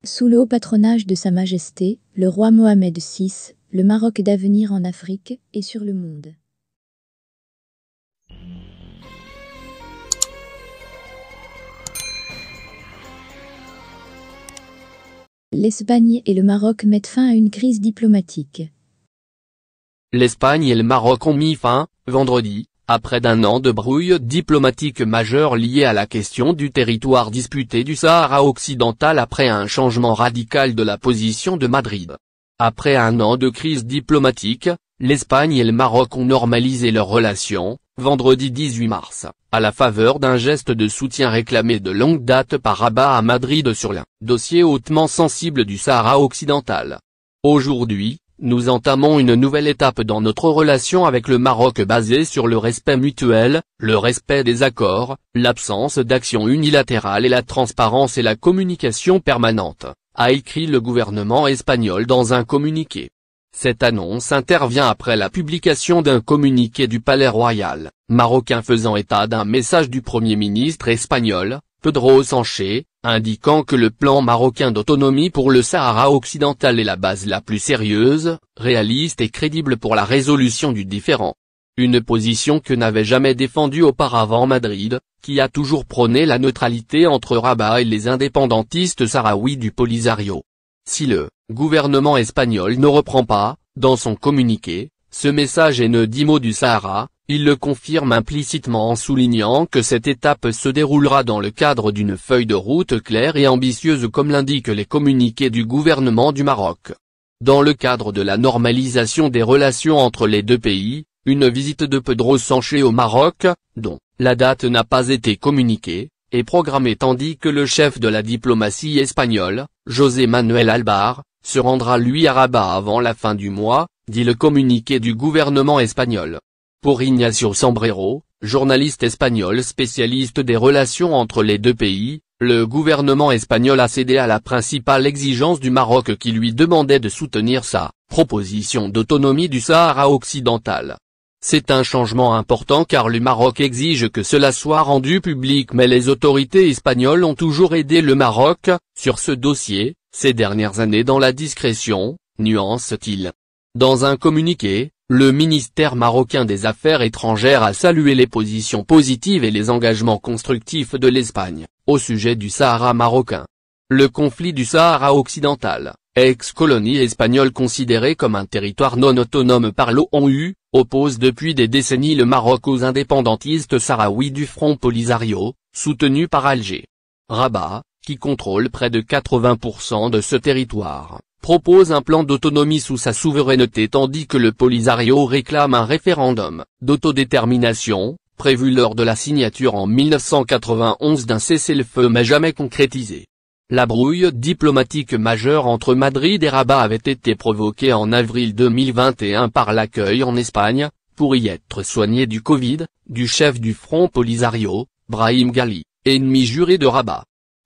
Sous le haut patronage de Sa Majesté, le roi Mohamed VI, le Maroc d'avenir en Afrique et sur le monde. L'Espagne et le Maroc mettent fin à une crise diplomatique. L'Espagne et le Maroc ont mis fin, vendredi, à près d'un an de brouille diplomatique majeure liée à la question du territoire disputé du Sahara occidental après un changement radical de la position de Madrid. Après un an de crise diplomatique, l'Espagne et le Maroc ont normalisé leurs relations, vendredi 18 mars, à la faveur d'un geste de soutien réclamé de longue date par Rabat à Madrid sur le dossier hautement sensible du Sahara occidental. Aujourd'hui, nous entamons une nouvelle étape dans notre relation avec le Maroc basée sur le respect mutuel, le respect des accords, l'absence d'action unilatérale et la transparence et la communication permanente, a écrit le gouvernement espagnol dans un communiqué. Cette annonce intervient après la publication d'un communiqué du Palais royal marocain faisant état d'un message du Premier ministre espagnol, Pedro Sánchez, indiquant que le plan marocain d'autonomie pour le Sahara occidental est la base la plus sérieuse, réaliste et crédible pour la résolution du différend. Une position que n'avait jamais défendue auparavant Madrid, qui a toujours prôné la neutralité entre Rabat et les indépendantistes sahraouis du Polisario. Si le gouvernement espagnol ne reprend pas, dans son communiqué, ce message et ne dit mot du Sahara, il le confirme implicitement en soulignant que cette étape se déroulera dans le cadre d'une feuille de route claire et ambitieuse comme l'indiquent les communiqués du gouvernement du Maroc. Dans le cadre de la normalisation des relations entre les deux pays, une visite de Pedro Sánchez au Maroc, dont la date n'a pas été communiquée, est programmée tandis que le chef de la diplomatie espagnole, José Manuel Albar, se rendra lui à Rabat avant la fin du mois, dit le communiqué du gouvernement espagnol. Pour Ignacio Sombrero, journaliste espagnol spécialiste des relations entre les deux pays, le gouvernement espagnol a cédé à la principale exigence du Maroc qui lui demandait de soutenir sa proposition d'autonomie du Sahara occidental. C'est un changement important car le Maroc exige que cela soit rendu public mais les autorités espagnoles ont toujours aidé le Maroc, sur ce dossier, ces dernières années dans la discrétion, nuance-t-il. Dans un communiqué, le ministère marocain des Affaires étrangères a salué les positions positives et les engagements constructifs de l'Espagne, au sujet du Sahara marocain. Le conflit du Sahara occidental, ex-colonie espagnole considérée comme un territoire non autonome par l'ONU, oppose depuis des décennies le Maroc aux indépendantistes sahraouis du Front Polisario, soutenu par Alger. Rabat, qui contrôle près de 80% de ce territoire, propose un plan d'autonomie sous sa souveraineté tandis que le Polisario réclame un référendum d'autodétermination, prévu lors de la signature en 1991 d'un cessez-le-feu mais jamais concrétisé. La brouille diplomatique majeure entre Madrid et Rabat avait été provoquée en avril 2021 par l'accueil en Espagne, pour y être soigné du Covid, du chef du Front Polisario, Brahim Ghali, ennemi juré de Rabat.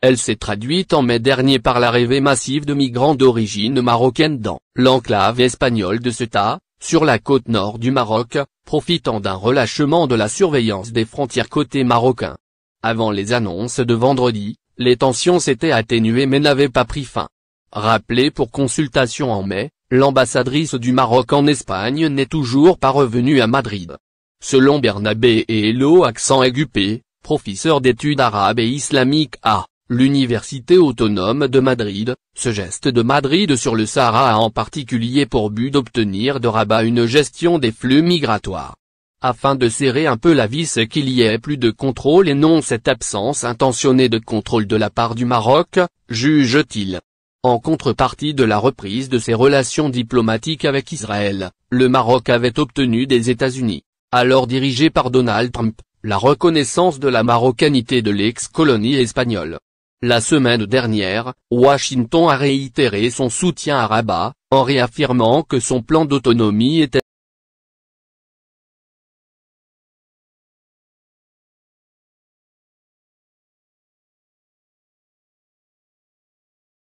Elle s'est traduite en mai dernier par l'arrivée massive de migrants d'origine marocaine dans l'enclave espagnole de Ceuta, sur la côte nord du Maroc, profitant d'un relâchement de la surveillance des frontières côté marocain. Avant les annonces de vendredi, les tensions s'étaient atténuées mais n'avaient pas pris fin. Rappelée pour consultation en mai, l'ambassadrice du Maroc en Espagne n'est toujours pas revenue à Madrid. Selon Bernabé et Hello accent aigu P, professeur d'études arabes et islamiques à l'Université autonome de Madrid, ce geste de Madrid sur le Sahara a en particulier pour but d'obtenir de Rabat une gestion des flux migratoires. Afin de serrer un peu la vis qu'il y ait plus de contrôle et non cette absence intentionnée de contrôle de la part du Maroc, juge-t-il. En contrepartie de la reprise de ses relations diplomatiques avec Israël, le Maroc avait obtenu des États-Unis, alors dirigés par Donald Trump, la reconnaissance de la marocanité de l'ex-colonie espagnole. La semaine dernière, Washington a réitéré son soutien à Rabat, en réaffirmant que son plan d'autonomie était